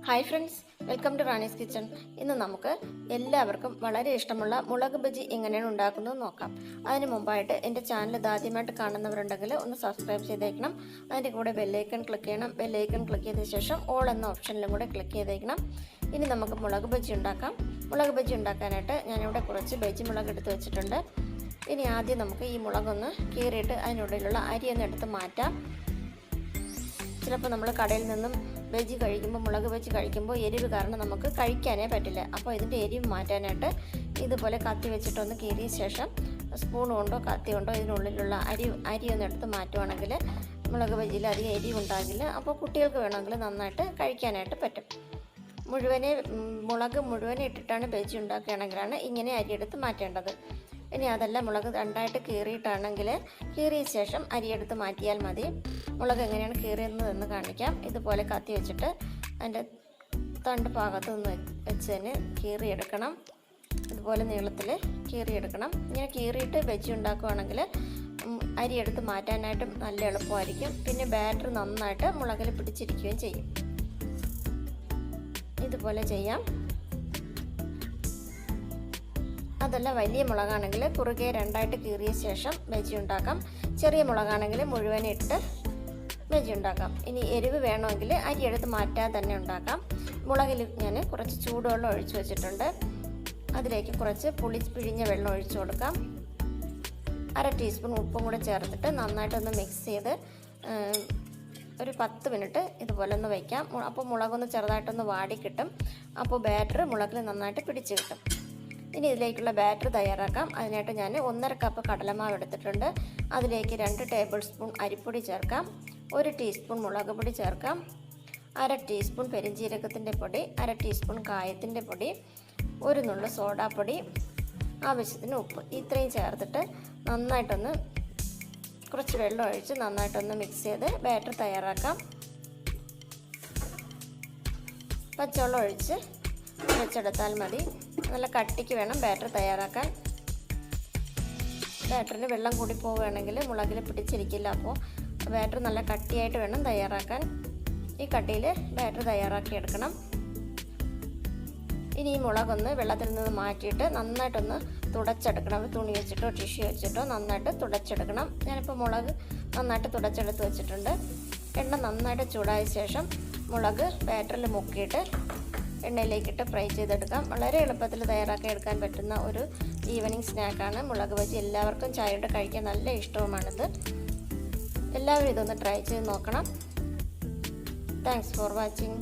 Hi friends, welcome to Rani's kitchen. ഇന്ന് നമുക്ക് എല്ലാവർക്കും വളരെ ഇഷ്ടമുള്ള മുളക് ബജി എങ്ങനെയാണ് ഉണ്ടാക്കുന്നത് നോക്കാം. അതിന് മുമ്പായിട്ട് എൻ്റെ ചാനൽ ഇതാദ്യമായിട്ട് കാണുന്നവരുണ്ടെങ്കിൽ ഒന്ന് സബ്സ്ക്രൈബ് ചെയ്തേക്കണം. അതിൻ്റെ കൂടെ ബെല്ലൈക്കൺ ക്ലിക്ക് ചെയ്യണം. ബെല്ലൈക്കൺ ക്ലിക്ക് ചെയ്ത ശേഷം ഓൾ എന്ന ഓപ്ഷനിലും കൂടെ ക്ലിക്ക് ചെയ്തേക്കണം. ഇനി നമുക്ക് മുളക് ബജി ഉണ്ടാക്കാം. മുളക് ബജി ഉണ്ടാക്കാനായിട്ട് ഞാനിവിടെ കുറച്ച് ബജി മുളക് എടുത്ത് വെച്ചിട്ടുണ്ട്. ഇനി ആദ്യം നമുക്ക് ഈ മുളകൊന്ന് കീറിയിട്ട് അതിനുള്ളിലുള്ള അരിയൊന്ന് എടുത്ത് മാറ്റാം. ചിലപ്പോൾ നമ്മൾ കടയിൽ നിന്നും ബജി കഴിക്കുമ്പോൾ മുളക് ബജി കഴിക്കുമ്പോൾ എരിവ് കാരണം നമുക്ക് കഴിക്കാനേ പറ്റില്ല. അപ്പോൾ ഇതിൻ്റെ എരിവ് മാറ്റാനായിട്ട് ഇതുപോലെ കത്തി വെച്ചിട്ടൊന്ന് കീറിയ ശേഷം സ്പൂൺ കൊണ്ടോ കത്തി കൊണ്ടോ ഇതിനുള്ളിലുള്ള അരി ഒന്ന് എടുത്ത് മാറ്റുവാണെങ്കിൽ മുളക് ബജിയിൽ അധികം എരിവ് ഉണ്ടാകില്ല. അപ്പോൾ കുട്ടികൾക്ക് വേണമെങ്കിൽ നന്നായിട്ട് കഴിക്കാനായിട്ട് പറ്റും. മുളക് മുഴുവനെ ഇട്ടിട്ടാണ് ബജി ഉണ്ടാക്കുകയാണെങ്കിലാണ് ഇങ്ങനെ അരിയെടുത്ത് മാറ്റേണ്ടത്. ഇനി അതല്ല, മുളക് രണ്ടായിട്ട് കീറിയിട്ടാണെങ്കിൽ കീറിയ ശേഷം അരിയെടുത്ത് മാറ്റിയാൽ മതി. മുളക് എങ്ങനെയാണ് കീറിയതെന്ന് കാണിക്കാം. ഇതുപോലെ കത്തി വെച്ചിട്ട് അതിൻ്റെ തണ്ട് ഭാഗത്ത് നിന്ന് വെച്ച് തന്നെ കീറിയെടുക്കണം. ഇതുപോലെ നീളത്തിൽ കീറിയെടുക്കണം. ഇങ്ങനെ കീറിയിട്ട് ബജി ഉണ്ടാക്കുകയാണെങ്കിൽ അരിയെടുത്ത് മാറ്റാനായിട്ട് നല്ല എളുപ്പമായിരിക്കും. പിന്നെ ബാറ്റർ നന്നായിട്ട് മുളകിൽ പിടിച്ചിരിക്കുകയും ചെയ്യും. ഇതുപോലെ ചെയ്യാം. അതല്ല, വലിയ മുളകാണെങ്കിൽ കുറുകെ രണ്ടായിട്ട് കീറിയ ശേഷം ബജി ഉണ്ടാക്കാം. ചെറിയ മുളകാണെങ്കിൽ മുഴുവൻ ഇട്ട് ബജി ഉണ്ടാക്കാം. ഇനി എരിവ് വേണമെങ്കിൽ അരി എടുത്ത് മാറ്റാതെ തന്നെ ഉണ്ടാക്കാം. മുളകിൽ ഞാൻ കുറച്ച് ചൂടുവെള്ളം ഒഴിച്ചു വെച്ചിട്ടുണ്ട്. അതിലേക്ക് കുറച്ച് പുളി പിഴിഞ്ഞ വെള്ളം ഒഴിച്ചു കൊടുക്കാം. 1/2 ടീസ്പൂൺ ഉപ്പും കൂടെ ചേർത്തിട്ട് നന്നായിട്ടൊന്ന് മിക്സ് ചെയ്ത് ഒരു 10 മിനിറ്റ് ഇതുപോലെ ഒന്ന് വയ്ക്കാം. അപ്പോൾ മുളകൊന്ന് ചെറുതായിട്ടൊന്ന് വാടി കിട്ടും. അപ്പോൾ ബാറ്റർ മുളകിൽ നന്നായിട്ട് പിടിച്ച് കിട്ടും. ഇനി ഇതിലേക്കുള്ള ബാറ്റർ തയ്യാറാക്കാം. അതിനായിട്ട് ഞാൻ 1/2 കപ്പ് കടലമാവ് എടുത്തിട്ടുണ്ട്. അതിലേക്ക് 2 ടേബിൾ സ്പൂൺ അരിപ്പൊടി ചേർക്കാം. 1 ടീസ്പൂൺ മുളക് പൊടി ചേർക്കാം. 1/2 ടീസ്പൂൺ പെരിഞ്ജീരകത്തിൻ്റെ പൊടി, 1/2 ടീസ്പൂൺ കായത്തിൻ്റെ പൊടി, 1 നുള്ളു സോഡാപ്പൊടി, ആവശ്യത്തിന് ഉപ്പ്. ഇത്രയും ചേർത്തിട്ട് നന്നായിട്ടൊന്ന് കുറച്ച് വെള്ളം ഒഴിച്ച് നന്നായിട്ടൊന്ന് മിക്സ് ചെയ്ത് ബാറ്റർ തയ്യാറാക്കാം. പച്ചവെള്ളം ഒഴിച്ച് വെച്ചെടുത്താൽ മതി. നല്ല കട്ടിക്ക് വേണം ബാറ്റർ തയ്യാറാക്കാൻ. ബാറ്ററിന് വെള്ളം കൂടി പോവുകയാണെങ്കിൽ മുളകിൽ പിടിച്ചിരിക്കില്ല. അപ്പോൾ ബാറ്റർ നല്ല കട്ടിയായിട്ട് വേണം തയ്യാറാക്കാൻ. ഈ കട്ടിയിൽ ബാറ്റർ തയ്യാറാക്കിയെടുക്കണം. ഇനി ഈ മുളകൊന്ന് വെള്ളത്തിൽ നിന്ന് മാറ്റിയിട്ട് നന്നായിട്ടൊന്ന് തുടച്ചെടുക്കണം. തുണി വെച്ചിട്ടോ ടിഷ്യൂ വെച്ചിട്ടോ നന്നായിട്ട് തുടച്ചെടുക്കണം. ഞാനിപ്പോൾ മുളക് നന്നായിട്ട് തുടച്ചെടുത്ത് വെച്ചിട്ടുണ്ട്. എണ്ണ നന്നായിട്ട് ചൂടായ ശേഷം മുളക് ബാറ്ററിൽ മുക്കിയിട്ട് എണ്ണയിലേക്കിട്ട് ഫ്രൈ ചെയ്തെടുക്കാം. വളരെ എളുപ്പത്തിൽ തയ്യാറാക്കി എടുക്കാൻ പറ്റുന്ന ഒരു ഈവനിങ് സ്നാക്കാണ് മുളക് ബജി. എല്ലാവർക്കും ചായയോടെ കഴിക്കാൻ നല്ല ഇഷ്ടവുമാണിത്. എല്ലാവരും ഇതൊന്ന് ട്രൈ ചെയ്ത് നോക്കണം. Thanks for watching.